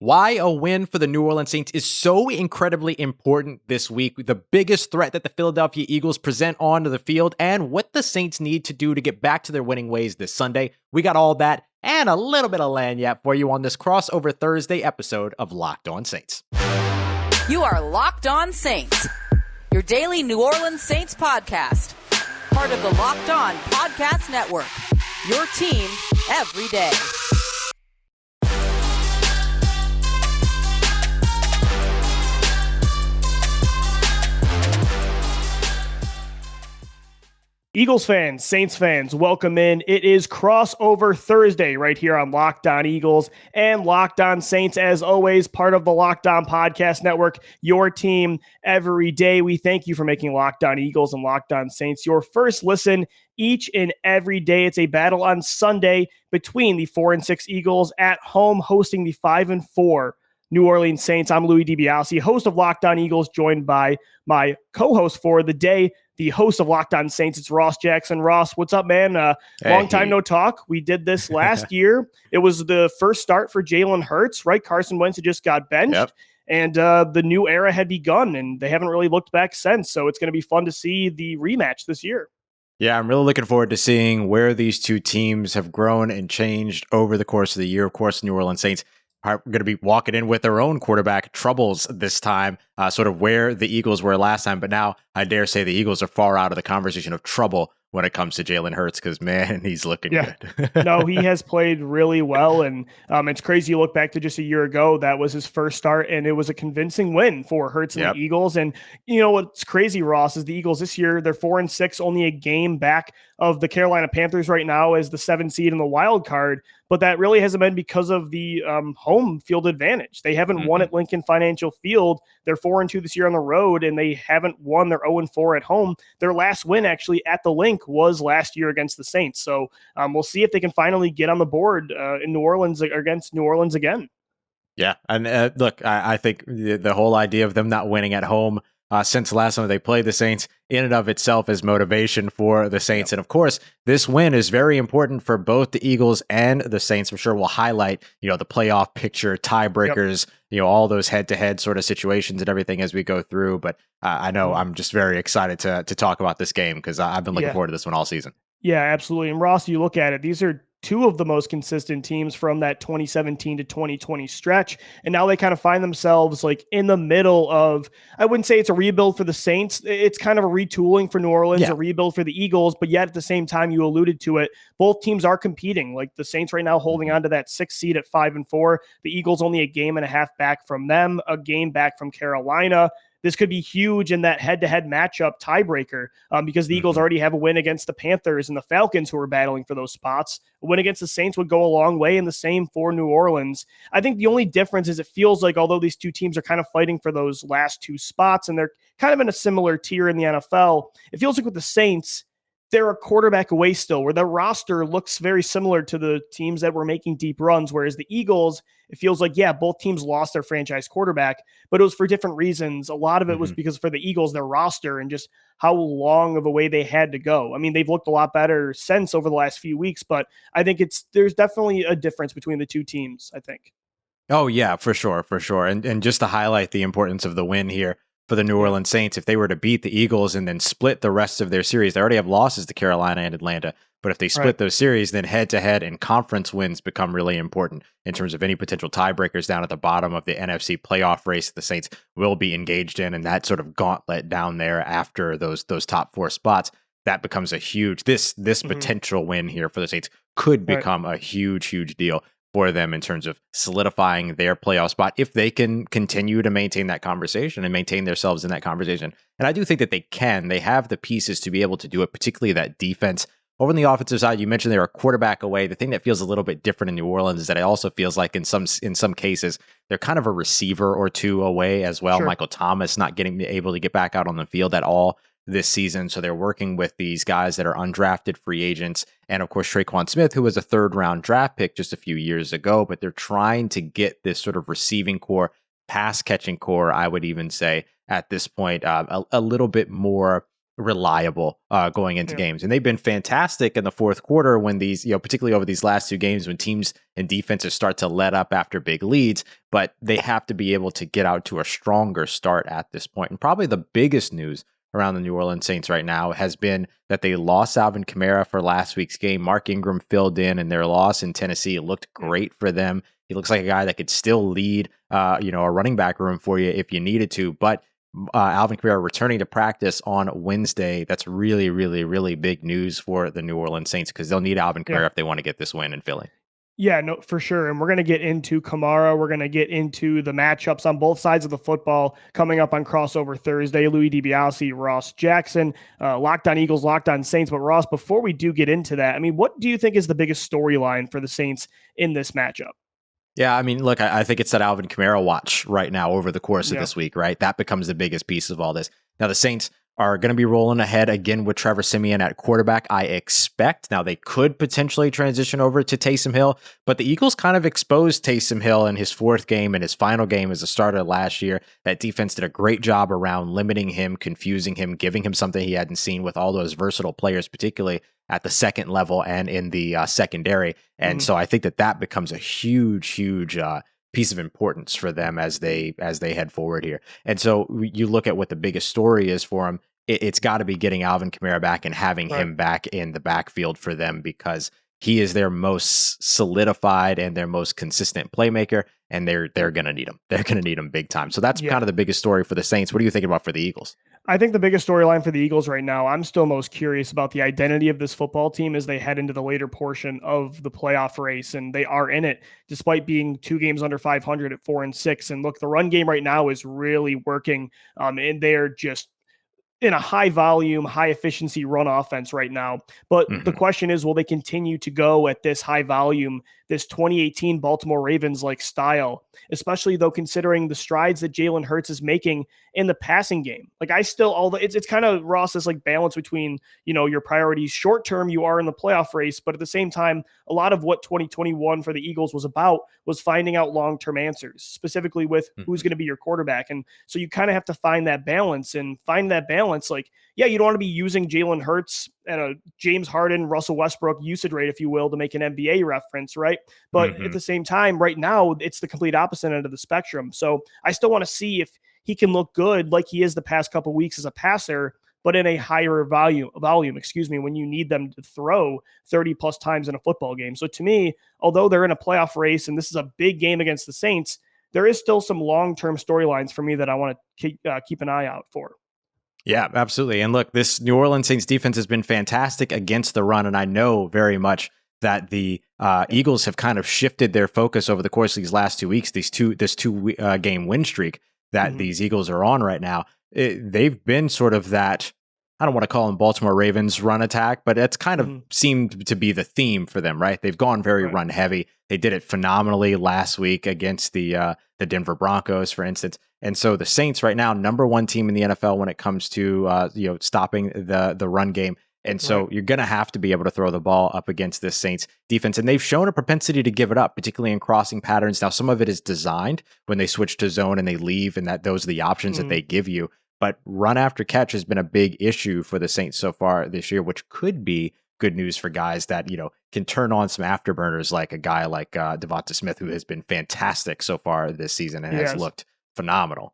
Why a win for the New Orleans Saints is so incredibly important this week, the biggest threat that the Philadelphia Eagles present onto the field, and what the Saints need to do to get back to their winning ways this Sunday. We got all that and a little bit of lagniappe for you on this crossover Thursday episode of Locked On Saints. You are Locked On Saints, your daily New Orleans Saints podcast, part of the Locked On Podcast Network, your team every day. Eagles fans, Saints fans, welcome in. It is crossover Thursday right here on Locked On Eagles and Locked On Saints. As always, part of the Locked On Podcast Network, your team every day. We thank you for making Locked On Eagles and Locked On Saints your first listen each and every day. It's a battle on Sunday between the 4-6 Eagles at home hosting the 5-4 New Orleans Saints. I'm Louis DiBiase, host of Locked On Eagles, joined by my co-host for the day, the host of Locked On Saints. It's Ross Jackson. Ross, what's up, man? Long time no talk. We did this last year. It was the first start for Jalen Hurts, right? Carson Wentz had just got benched, and the new era had begun, and they haven't really looked back since. So it's going to be fun to see the rematch this year. Yeah, I'm really looking forward to seeing where these two teams have grown and changed over the course of the year. Of course, New Orleans Saints are going to be walking in with their own quarterback troubles this time, sort of where the Eagles were last time. But now I dare say the Eagles are far out of the conversation of trouble when it comes to Jalen Hurts, because, man, he's looking good. No, he has played really well. And it's crazy. You look back to just a year ago, that was his first start, and it was a convincing win for Hurts and the Eagles. And you know what's crazy, Ross, is the Eagles this year, they're 4-6, only a game back of the Carolina Panthers right now as the 7th seed in the wild card. But that really hasn't been because of the home field advantage. They haven't won at Lincoln Financial Field. They're 4-2 this year on the road, and they haven't won. They're 0-4 at home. Their last win actually at the Link was last year against the Saints. So we'll see if they can finally get on the board in New Orleans against New Orleans again. Yeah, and look, I think the whole idea of them not winning at home since the last time they played the Saints in and of itself is motivation for the Saints. And of course, this win is very important for both the Eagles and the Saints. I'm sure we'll highlight, the playoff picture, tiebreakers, all those head-to-head sort of situations and everything as we go through. But I know I'm just very excited to talk about this game because I've been looking forward to this one all season. Yeah, absolutely. And Ross, you look at it, these are two of the most consistent teams from that 2017 to 2020 stretch. And now they kind of find themselves like in the middle of, I wouldn't say it's a rebuild for the Saints. It's kind of a retooling for New Orleans, a rebuild for the Eagles. But yet at the same time, you alluded to it, both teams are competing. Like the Saints right now holding on to that 6th seed at 5-4. The Eagles only a game and a half back from them, a game back from Carolina. This could be huge in that head-to-head matchup tiebreaker because the Eagles already have a win against the Panthers and the Falcons, who are battling for those spots. A win against the Saints would go a long way, and the same for New Orleans. I think the only difference is it feels like although these two teams are kind of fighting for those last two spots and they're kind of in a similar tier in the NFL, it feels like with the Saints, they're a quarterback away still, where their roster looks very similar to the teams that were making deep runs, whereas the Eagles, it feels like, both teams lost their franchise quarterback, but it was for different reasons. A lot of it was because for the Eagles, their roster and just how long of a way they had to go. I mean, they've looked a lot better since over the last few weeks, but I think there's definitely a difference between the two teams, I think. Oh, yeah, for sure. And just to highlight the importance of the win here, for the New Orleans Saints, if they were to beat the Eagles and then split the rest of their series, they already have losses to Carolina and Atlanta. But if they split those series, then head-to-head and conference wins become really important in terms of any potential tiebreakers down at the bottom of the NFC playoff race the Saints will be engaged in. And that sort of gauntlet down there after those top 4 spots, that becomes a huge, this potential win here for the Saints could become a huge deal for them in terms of solidifying their playoff spot if they can continue to maintain that conversation and maintain themselves in that conversation. And I do think that they can. They have the pieces to be able to do it, particularly that defense. Over on the offensive side, you mentioned they're a quarterback away. The thing that feels a little bit different in New Orleans is that it also feels like in some cases, they're kind of a receiver or two away as well. Sure. Michael Thomas not able to get back out on the field at all this season. So they're working with these guys that are undrafted free agents. And of course, Traquan Smith, who was a 3rd-round draft pick just a few years ago, but they're trying to get this sort of receiving core, pass catching core, I would even say at this point, a little bit more reliable going into games. And they've been fantastic in the fourth quarter when these, particularly over these last two games when teams and defenses start to let up after big leads, but they have to be able to get out to a stronger start at this point. And probably the biggest news around the New Orleans Saints right now has been that they lost Alvin Kamara for last week's game. Mark Ingram filled in, and their loss in Tennessee, it looked great for them. He looks like a guy that could still lead, a running back room for you if you needed to. But Alvin Kamara returning to practice on Wednesday, that's really, really, really big news for the New Orleans Saints because they'll need Alvin Kamara if they want to get this win in Philly. Yeah, no, for sure. And we're going to get into Kamara. We're going to get into the matchups on both sides of the football coming up on Crossover Thursday. Louis DiBiase, Ross Jackson, Locked On Eagles, Locked On Saints. But Ross, before we do get into that, I mean, what do you think is the biggest storyline for the Saints in this matchup? Yeah, I mean, look, I think it's that Alvin Kamara watch right now over the course of this week, right? That becomes the biggest piece of all this. Now, the Saints are going to be rolling ahead again with Trevor Siemian at quarterback, I expect. Now, they could potentially transition over to Taysom Hill, but the Eagles kind of exposed Taysom Hill in his fourth game and his final game as a starter last year. That defense did a great job around limiting him, confusing him, giving him something he hadn't seen with all those versatile players, particularly at the second level and in the secondary. And so I think that becomes a huge piece of importance for them as they head forward here. And so you look at what the biggest story is for them. It's got to be getting Alvin Kamara back and having him back in the backfield for them because he is their most solidified and their most consistent playmaker, and they're going to need him. They're going to need him big time. So that's kind of the biggest story for the Saints. What are you thinking about for the Eagles? I think the biggest storyline for the Eagles right now, I'm still most curious about the identity of this football team as they head into the later portion of the playoff race, and they are in it despite being 2 games under 500 at 4-6. And look, the run game right now is really working, and they're just in a high volume, high efficiency run offense right now. But the question is, will they continue to go at this high volume, this 2018 Baltimore Ravens like style, especially though considering the strides that Jalen Hurts is making in the passing game? Like it's kind of Ross, this like balance between, your priorities short term, you are in the playoff race, but at the same time, a lot of what 2021 for the Eagles was about was finding out long-term answers, specifically with who's going to be your quarterback. And so you kind of have to find that balance like, yeah, you don't want to be using Jalen Hurts at a James Harden, Russell Westbrook usage rate, if you will, to make an NBA reference, right? But at the same time, right now, it's the complete opposite end of the spectrum. So I still want to see if he can look good like he is the past couple of weeks as a passer, but in a higher volume, when you need them to throw 30 plus times in a football game. So to me, although they're in a playoff race and this is a big game against the Saints, there is still some long-term storylines for me that I want to keep an eye out for. Yeah, absolutely. And look, this New Orleans Saints defense has been fantastic against the run. And I know very much that the Eagles have kind of shifted their focus over the course of these last 2 weeks, this two game win streak that these Eagles are on right now. They've been sort of that, I don't want to call them Baltimore Ravens run attack, but it's kind of seemed to be the theme for them, right? They've gone very run heavy. They did it phenomenally last week against the Denver Broncos, for instance. And so the Saints right now, number 1 team in the NFL when it comes to stopping the run game. And so you're going to have to be able to throw the ball up against this Saints defense. And they've shown a propensity to give it up, particularly in crossing patterns. Now, some of it is designed when they switch to zone and they leave, and that those are the options that they give you. But run after catch has been a big issue for the Saints so far this year, which could be good news for guys that, can turn on some afterburners, like a guy like DeVonta Smith, who has been fantastic so far this season and has looked phenomenal.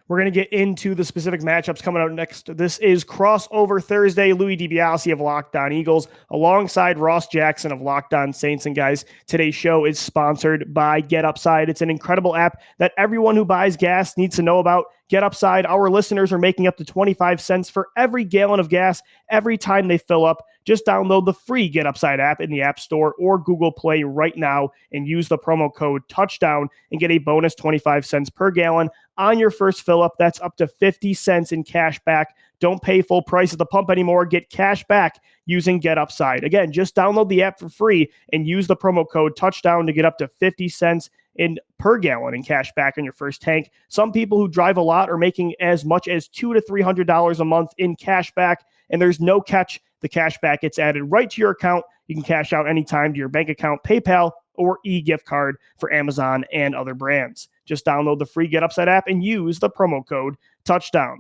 We're going to get into the specific matchups coming out next. This is Crossover Thursday. Louis DiBiase of Locked On Eagles alongside Ross Jackson of Locked On Saints. And guys, today's show is sponsored by Get Upside. It's an incredible app that everyone who buys gas needs to know about. Get Upside. Our listeners are making up to 25 cents for every gallon of gas every time they fill up. Just download the free Get Upside app in the App Store or Google Play right now and use the promo code TOUCHDOWN and get a bonus 25 cents per gallon on your first fill up. That's up to 50 cents in cash back. Don't pay full price at the pump anymore. Get cash back using Get Upside. Again, just download the app for free and use the promo code TOUCHDOWN to get up to 50 cents in per gallon in cash back on your first tank. Some people who drive a lot are making as much as $200 to $300 a month in cash back, and there's no catch. The cash back gets added right to your account. You can cash out anytime to your bank account, PayPal, or e-gift card for Amazon and other brands. Just download the free Get Upside app and use the promo code TOUCHDOWN.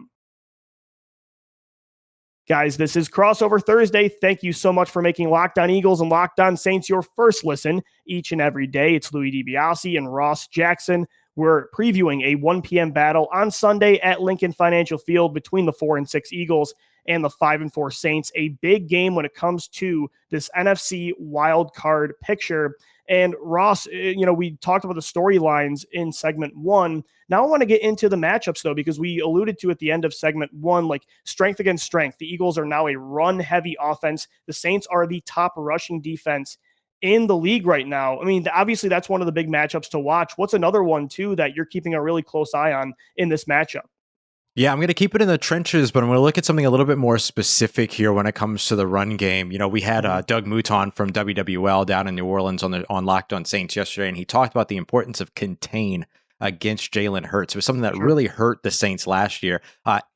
Guys, this is Crossover Thursday. Thank you so much for making Locked On Eagles and Locked On Saints your first listen each and every day. It's Louis DiBiase and Ross Jackson. We're previewing a 1 p.m. battle on Sunday at Lincoln Financial Field between the 4-6 Eagles and the 5-4 Saints. A big game when it comes to this NFC wild card picture. And Ross, we talked about the storylines in segment 1. Now I want to get into the matchups, though, because we alluded to at the end of segment 1, like strength against strength. The Eagles are now a run-heavy offense. The Saints are the top rushing defense in the league right now. I mean, obviously, that's one of the big matchups to watch. What's another one, too, that you're keeping a really close eye on in this matchup? Yeah, I'm going to keep it in the trenches, but I'm going to look at something a little bit more specific here when it comes to the run game. We had Doug Mouton from WWL down in New Orleans on Locked On Saints yesterday, and he talked about the importance of contain against Jalen Hurts. It was something that really hurt the Saints last year.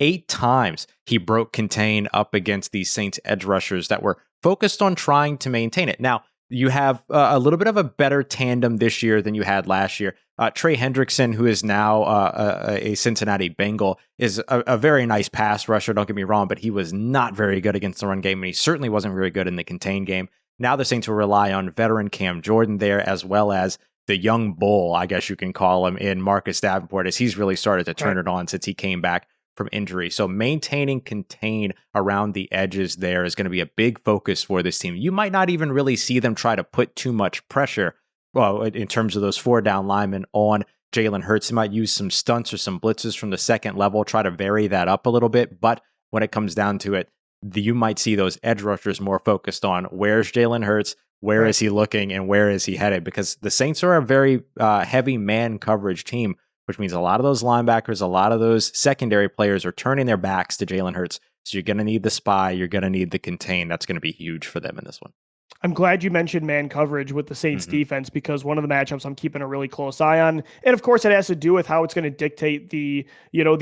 8 times he broke contain up against these Saints edge rushers that were focused on trying to maintain it. Now, you have a little bit of a better tandem this year than you had last year. Trey Hendrickson, who is now a Cincinnati Bengal, is a very nice pass rusher, don't get me wrong, but he was not very good against the run game, and he certainly wasn't very good in the contain game. Now the Saints will rely on veteran Cam Jordan there, as well as the young bull, I guess you can call him, in Marcus Davenport, as he's really started to turn it on since he came back from injury. So maintaining contain around the edges there is going to be a big focus for this team. You might not even really see them try to put too much pressure, in terms of those 4 down linemen on Jalen Hurts. They might use some stunts or some blitzes from the second level, try to vary that up a little bit. But when it comes down to it, you might see those edge rushers more focused on where's Jalen Hurts, where is he looking, and where is he headed? Because the Saints are a very heavy man coverage team, which means a lot of those linebackers, a lot of those secondary players are turning their backs to Jalen Hurts. So you're going to need the spy, you're going to need the contain. That's going to be huge for them in this one. I'm glad you mentioned man coverage with the Saints defense, because one of the matchups I'm keeping a really close eye on. And of course, it has to do with how it's going to dictate the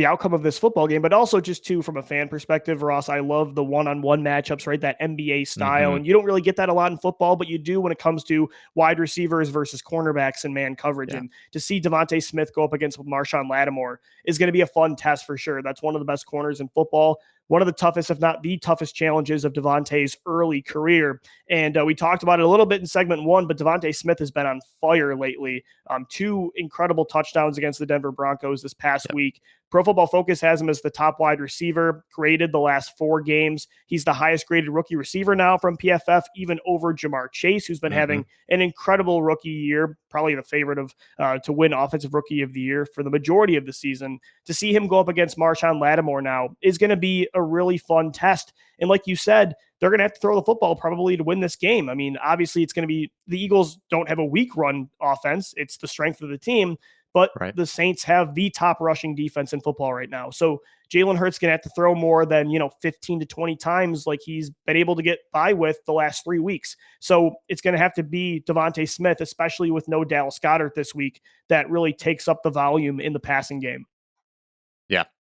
outcome of this football game, but also just from a fan perspective, Ross, I love the one-on-one matchups, right? That NBA style. And you don't really get that a lot in football, but you do when it comes to wide receivers versus cornerbacks and man coverage. Yeah. And to see DeVonta Smith go up against Marshon Lattimore is going to be a fun test for sure. That's one of the best corners in football. One of the toughest, if not the toughest challenges of DeVonta's early career. And we talked about it a little bit in segment 1, but DeVonta Smith has been on fire lately. 2 incredible touchdowns against the Denver Broncos this past week. Pro Football Focus has him as the top wide receiver, graded the last 4 games. He's the highest graded rookie receiver now from PFF, even over Jamar Chase, who's been having an incredible rookie year, probably the favorite of to win Offensive Rookie of the Year for the majority of the season. To see him go up against Marshon Lattimore now is going to be a really fun test. And like you said, they're going to have to throw the football probably to win this game. I mean, obviously it's going to be, the Eagles don't have a weak run offense. It's the strength of the team. But the Saints have the top rushing defense in football right now. So Jalen Hurts going to have to throw more than, 15 to 20 times like he's been able to get by with the last 3 weeks. So it's going to have to be DeVonta Smith, especially with no Dallas Goedert this week, that really takes up the volume in the passing game.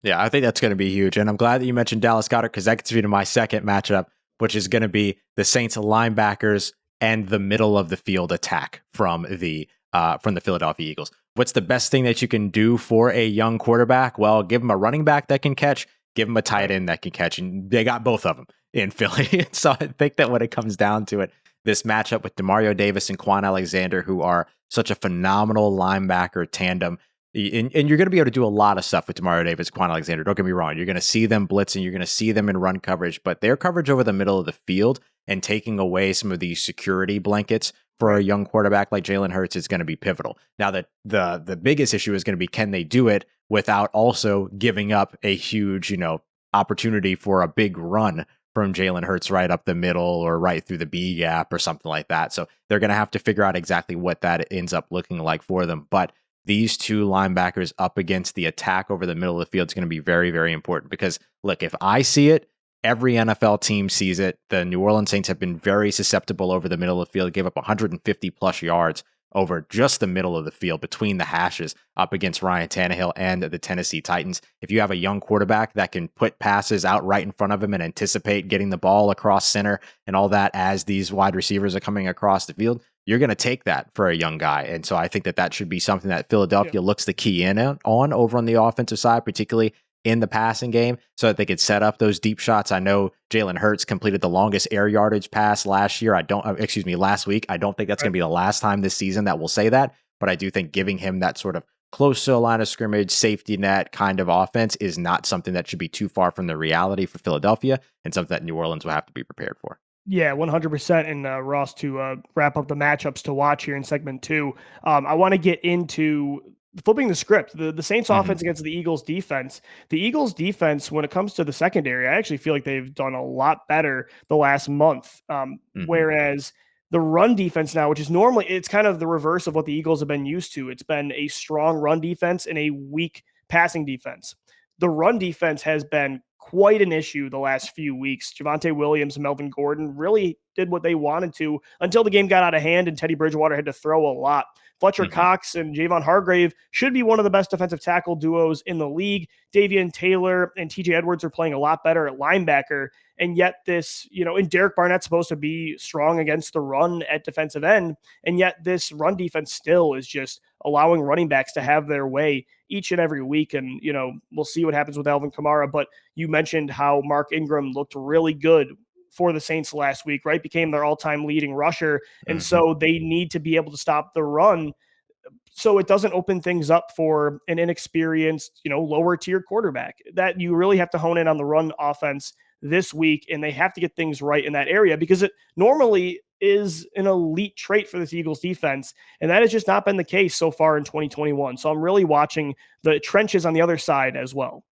Yeah, I think that's going to be huge. And I'm glad that you mentioned Dallas Goedert, because that gets me to my second matchup, which is going to be the Saints linebackers and the middle of the field attack from the Philadelphia Eagles. What's the best thing that you can do for a young quarterback? Well, give him a running back that can catch, give him a tight end that can catch. And they got both of them in Philly. So I think that when it comes down to it, this matchup with Demario Davis and Quan Alexander, who are such a phenomenal linebacker tandem, and you're going to be able to do a lot of stuff with Demario Davis, Quan Alexander. Don't get me wrong. You're going to see them blitzing. You're going to see them in run coverage, but their coverage over the middle of the field and taking away some of these security blankets for a young quarterback like Jalen Hurts is going to be pivotal. Now, that the biggest issue is going to be, can they do it without also giving up a huge, opportunity for a big run from Jalen Hurts right up the middle or right through the B gap or something like that. So they're going to have to figure out exactly what that ends up looking like for them. But these 2 linebackers up against the attack over the middle of the field is going to be very, very important, because look, if I see it, every NFL team sees it. The New Orleans Saints have been very susceptible over the middle of the field, gave up 150 plus yards over just the middle of the field between the hashes up against Ryan Tannehill and the Tennessee Titans. If you have a young quarterback that can put passes out right in front of him and anticipate getting the ball across center and all that as these wide receivers are coming across the field, you're going to take that for a young guy. And so I think that should be something that Philadelphia looks to key in on over on the offensive side, particularly in the passing game so that they could set up those deep shots. I know Jalen Hurts completed the longest air yardage pass last week. I don't think that's going to be the last time this season that we'll say that, but I do think giving him that sort of close to a line of scrimmage, safety net kind of offense is not something that should be too far from the reality for Philadelphia, and something that New Orleans will have to be prepared for. Yeah, 100%. And Ross, to wrap up the matchups to watch here in segment 2, I want to get into flipping the script. The Saints offense against the Eagles defense. The Eagles defense, when it comes to the secondary, I actually feel like they've done a lot better the last month. Whereas the run defense now, which is normally, it's kind of the reverse of what the Eagles have been used to. It's been a strong run defense and a weak passing defense. The run defense has been quite an issue the last few weeks. Javonte Williams and Melvin Gordon really did what they wanted to until the game got out of hand and Teddy Bridgewater had to throw a lot. Flether Cox and Javon Hargrave should be one of the best defensive tackle duos in the league. Davian Taylor and TJ Edwards are playing a lot better at linebacker. And yet this, and Derek Barnett's supposed to be strong against the run at defensive end. And yet this run defense still is just allowing running backs to have their way each and every week. And, we'll see what happens with Alvin Kamara. But you mentioned how Mark Ingram looked really good for the Saints last week, right? Became their all-time leading rusher. And so they need to be able to stop the run so it doesn't open things up for an inexperienced, lower tier quarterback. That you really have to hone in on the run offense this week, and they have to get things right in that area because it normally is an elite trait for this Eagles defense, and that has just not been the case so far in 2021. So I'm really watching the trenches on the other side as well.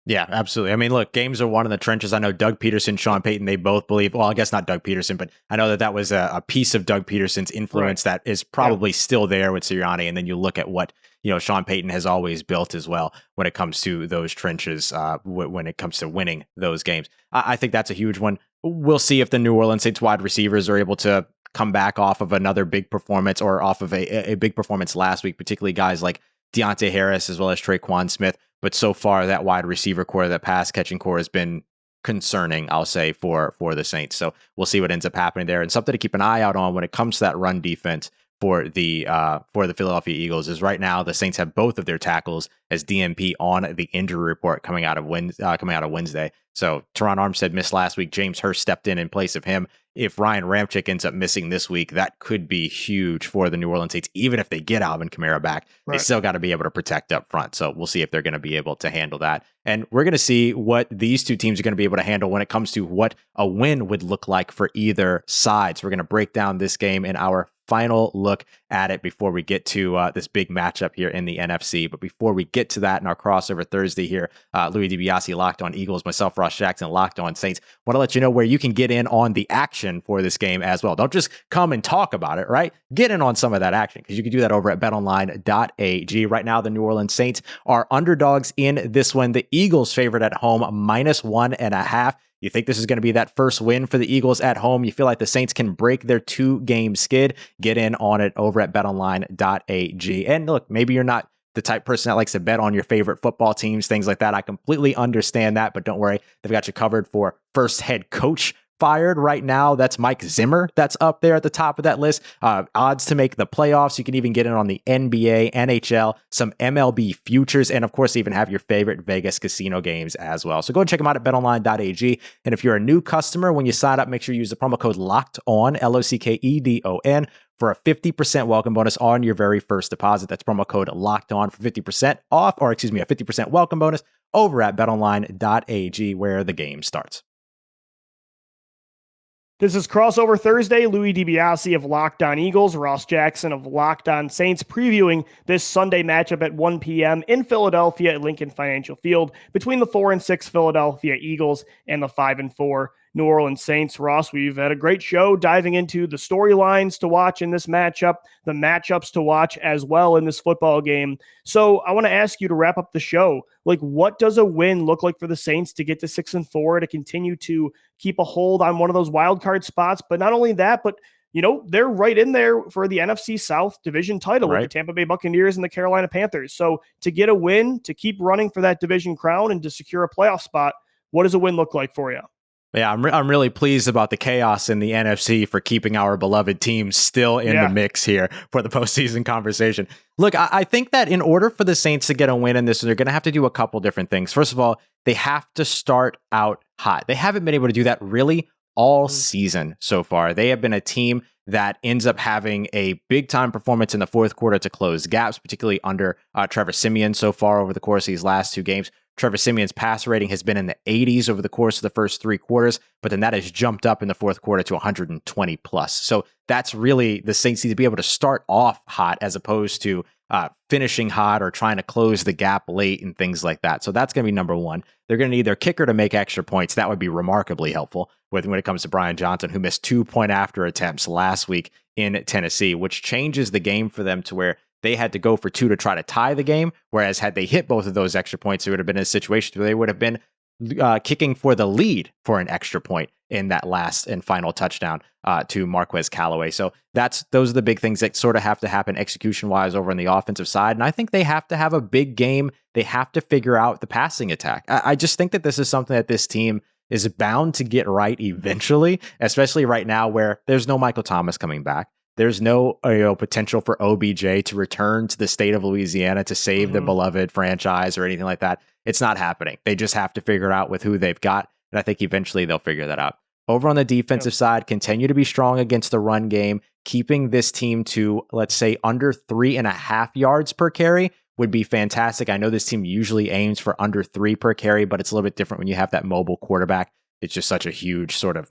Yeah, absolutely. I mean, look, games are won in the trenches. I know Doug Peterson, Sean Payton, they both believe, well, I guess not Doug Peterson, but I know that was a piece of Doug Peterson's influence that is probably still there with Sirianni. And then you look at what, Sean Payton has always built as well when it comes to those trenches, when it comes to winning those games. I think that's a huge one. We'll see if the New Orleans Saints wide receivers are able to come back off of another big performance or off of a big performance last week, particularly guys like Deonte Harris as well as Traquan Smith. But so far, that wide receiver core, that pass catching core has been concerning, I'll say, for the Saints. So we'll see what ends up happening there. And something to keep an eye out on when it comes to that run defense for the Philadelphia Eagles is right now the Saints have both of their tackles as DNP on the injury report coming out of Wednesday. So Teron Armstead missed last week. James Hurst stepped in place of him. If Ryan Ramczyk ends up missing this week, that could be huge for the New Orleans Saints. Even if they get Alvin Kamara back, they still got to be able to protect up front. So we'll see if they're going to be able to handle that. And we're going to see what these two teams are going to be able to handle when it comes to what a win would look like for either side. So we're going to break down this game in our final look at it before we get to this big matchup here in the NFC. But before we get to that in our crossover Thursday here, Louis DiBiase, Locked On Eagles, myself, Ross Jackson, Locked On Saints, want to let you know where you can get in on the action for this game as well. Don't just come and talk about it, right? Get in on some of that action because you can do that over at betonline.ag. Right now, the New Orleans Saints are underdogs in this one. The Eagles favored at home, -1.5. You think this is going to be that first win for the Eagles at home? You feel like the Saints can break their 2-game skid? Get in on it over at betonline.ag. And look, maybe you're not the type of person that likes to bet on your favorite football teams, things like that. I completely understand that, but don't worry. They've got you covered for first head coach fired right now. That's Mike Zimmer. That's up there at the top of that list. Odds to make the playoffs. You can even get in on the NBA, NHL, some MLB futures, and of course, even have your favorite Vegas casino games as well. So go and check them out at betonline.ag. And if you're a new customer, when you sign up, make sure you use the promo code LOCKEDON, LOCKEDON, for a 50% welcome bonus on your very first deposit. That's promo code LOCKEDON for 50% off, a 50% welcome bonus over at betonline.ag, where the game starts. This is Crossover Thursday. Louis DiBiase of Locked On Eagles, Ross Jackson of Locked On Saints, previewing this Sunday matchup at 1 p.m. in Philadelphia at Lincoln Financial Field between the 4-6 Philadelphia Eagles and the 5-4 New Orleans Saints. Ross, we've had a great show diving into the storylines to watch in this matchup, the matchups to watch as well in this football game. So I want to ask you to wrap up the show. Like, what does a win look like for the Saints to get to 6-4, to continue to keep a hold on one of those wild card spots? But not only that, but they're right in there for the NFC South division title with the Tampa Bay Buccaneers and the Carolina Panthers. So to get a win, to keep running for that division crown and to secure a playoff spot, what does a win look like for you? Yeah, I'm really pleased about the chaos in the NFC for keeping our beloved team still in the mix here for the postseason conversation. Look, I think that in order for the Saints to get a win in this, they're going to have to do a couple different things. First of all, they have to start out hot. They haven't been able to do that really all season so far. They have been a team that ends up having a big time performance in the fourth quarter to close gaps, particularly under Trevor Siemian so far over the course of these last two games. Trevor Siemian's pass rating has been in the 80s over the course of the first three quarters, but then that has jumped up in the fourth quarter to 120 plus. So that's really the Saints need to be able to start off hot as opposed to finishing hot or trying to close the gap late and things like that. So that's going to be number one. They're going to need their kicker to make extra points. That would be remarkably helpful when it comes to Brian Johnson, who missed 2 point after attempts last week in Tennessee, which changes the game for them to where they had to go for 2 to try to tie the game. Whereas had they hit both of those extra points, it would have been a situation where they would have been kicking for the lead for an extra point in that last and final touchdown to Marquez Callaway. So those are the big things that sort of have to happen execution-wise over on the offensive side. And I think they have to have a big game. They have to figure out the passing attack. I just think that this is something that this team is bound to get right eventually, especially right now where there's no Michael Thomas coming back. There's no potential for OBJ to return to the state of Louisiana to save the beloved franchise or anything like that. It's not happening. They just have to figure it out with who they've got. And I think eventually they'll figure that out. Over on the defensive side, continue to be strong against the run game. Keeping this team to, let's say, under 3.5 yards per carry would be fantastic. I know this team usually aims for under 3 per carry, but it's a little bit different when you have that mobile quarterback. It's just such a huge sort of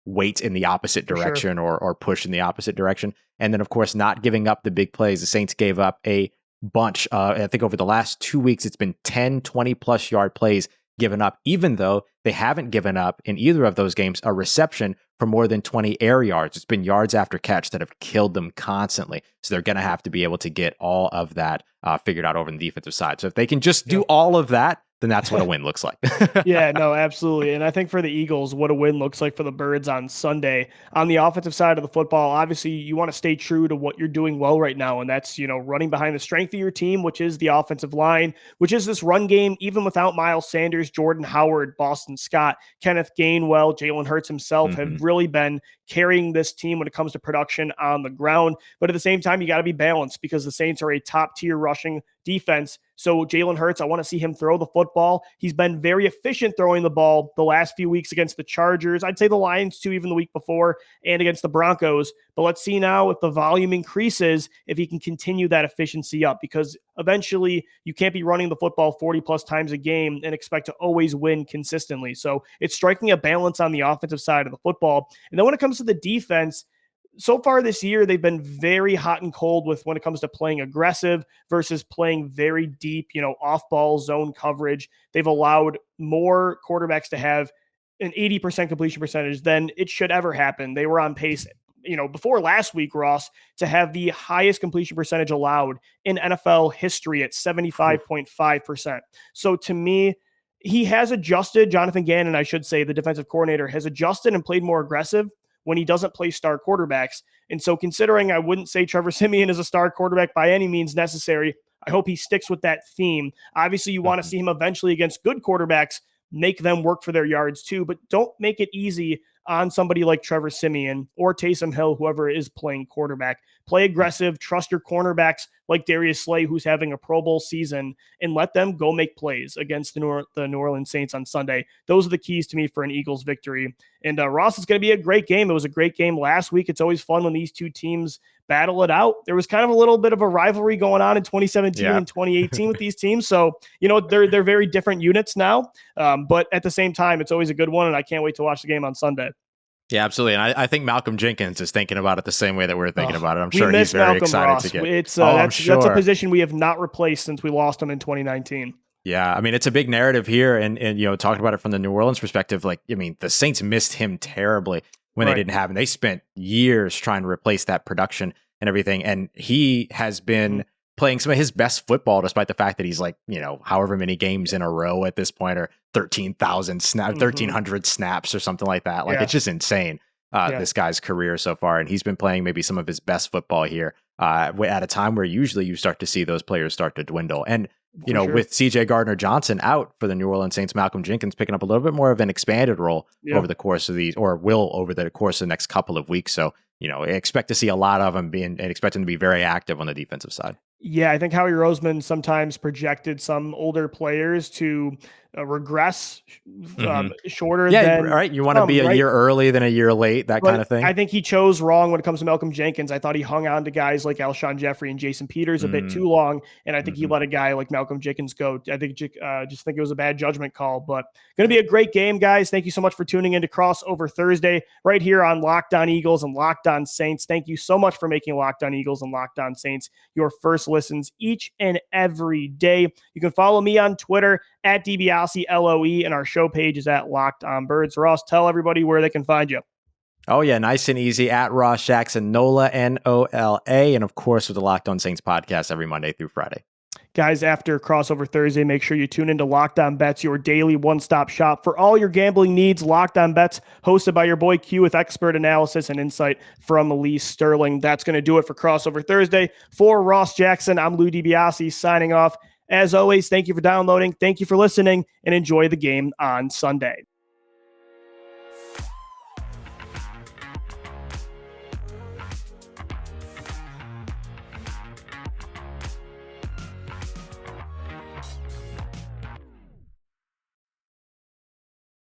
weight in the opposite direction or push in the opposite direction. And then, of course, not giving up the big plays. The Saints gave up a bunch. I think over the last 2 weeks, it's been 10, 20+ yard plays given up, even though they haven't given up in either of those games a reception for more than 20 air yards. It's been yards after catch that have killed them constantly. So they're going to have to be able to get all of that figured out over on the defensive side. So if they can just do all of that, then that's what a win looks like. Yeah, no, absolutely. And I think for the Eagles, what a win looks like for the Birds on Sunday. On the offensive side of the football, obviously you want to stay true to what you're doing well right now. And that's, running behind the strength of your team, which is the offensive line, which is this run game, even without Miles Sanders, Jordan Howard, Boston Scott, Kenneth Gainwell, Jalen Hurts himself have really been carrying this team when it comes to production on the ground. But at the same time, you got to be balanced because the Saints are a top tier rushing defense. So Jalen Hurts, I want to see him throw the football. He's been very efficient throwing the ball the last few weeks against the Chargers. I'd say the Lions too, even the week before, and against the Broncos. But let's see now if the volume increases, if he can continue that efficiency up, because eventually you can't be running the football 40+ times a game and expect to always win consistently. So it's striking a balance on the offensive side of the football. And then when it comes to the defense, so far this year, they've been very hot and cold with when it comes to playing aggressive versus playing very deep, off-ball zone coverage. They've allowed more quarterbacks to have an 80% completion percentage than it should ever happen. They were on pace, before last week, Ross, to have the highest completion percentage allowed in NFL history at 75.5%. So to me, he has adjusted. Jonathan Gannon, I should say, the defensive coordinator, has adjusted and played more aggressive when he doesn't play star quarterbacks. And so considering I wouldn't say Trevor Siemian is a star quarterback by any means necessary, I hope he sticks with that theme. Obviously, you want to see him eventually against good quarterbacks, make them work for their yards too, but don't make it easy on somebody like Trevor Siemian or Taysom Hill, whoever is playing quarterback. Play aggressive, trust your cornerbacks like Darius Slay, who's having a Pro Bowl season, and let them go make plays against the New Orleans Saints on Sunday. Those are the keys to me for an Eagles victory. And Ross, it's going to be a great game. It was a great game last week. It's always fun when these two teams battle it out. There was kind of a little bit of a rivalry going on in 2017 and 2018 with these teams. So, they're very different units now. But at the same time, it's always a good one, and I can't wait to watch the game on Sunday. Yeah, absolutely. And I think Malcolm Jenkins is thinking about it the same way that we're thinking about it. I'm sure he's very excited to get it. That's a position we have not replaced since we lost him in 2019. Yeah, I mean, it's a big narrative here. And talking about it from the New Orleans perspective, the Saints missed him terribly when they didn't have him. They spent years trying to replace that production and everything. And he has been playing some of his best football, despite the fact that he's however many games in a row at this point, or 1,300 snaps or something like that. It's just insane, this guy's career so far. And he's been playing maybe some of his best football here at a time where usually you start to see those players start to dwindle. And with CJ Gardner-Johnson out for the New Orleans Saints, Malcolm Jenkins picking up a little bit more of an expanded role over the course of over the course of the next couple of weeks. So, expect to see a lot of them and expect him to be very active on the defensive side. Yeah, I think Howie Roseman sometimes projected some older players to regress shorter than... right. You want to be a year early than a year late, that kind of thing. I think he chose wrong when it comes to Malcolm Jenkins. I thought he hung on to guys like Alshon Jeffrey and Jason Peters a bit too long, and I think he let a guy like Malcolm Jenkins go. I think just think it was a bad judgment call, but going to be a great game, guys. Thank you so much for tuning in to Crossover Thursday right here on Locked On Eagles and Locked On Saints. Thank you so much for making Locked On Eagles and Locked On Saints your first listens each and every day. You can follow me on Twitter at DiBiase-LOE, and our show page is at Locked On Birds. Ross, tell everybody where they can find you. Oh, yeah, nice and easy at Ross Jackson, Nola, N-O-L-A, and of course with the Locked On Saints podcast every Monday through Friday. Guys, after Crossover Thursday, make sure you tune into Locked On Bets, your daily one-stop shop for all your gambling needs. Locked On Bets, hosted by your boy Q with expert analysis and insight from Lee Sterling. That's going to do it for Crossover Thursday. For Ross Jackson, I'm Lou DiBiase signing off. As always, thank you for downloading, thank you for listening, and enjoy the game on Sunday.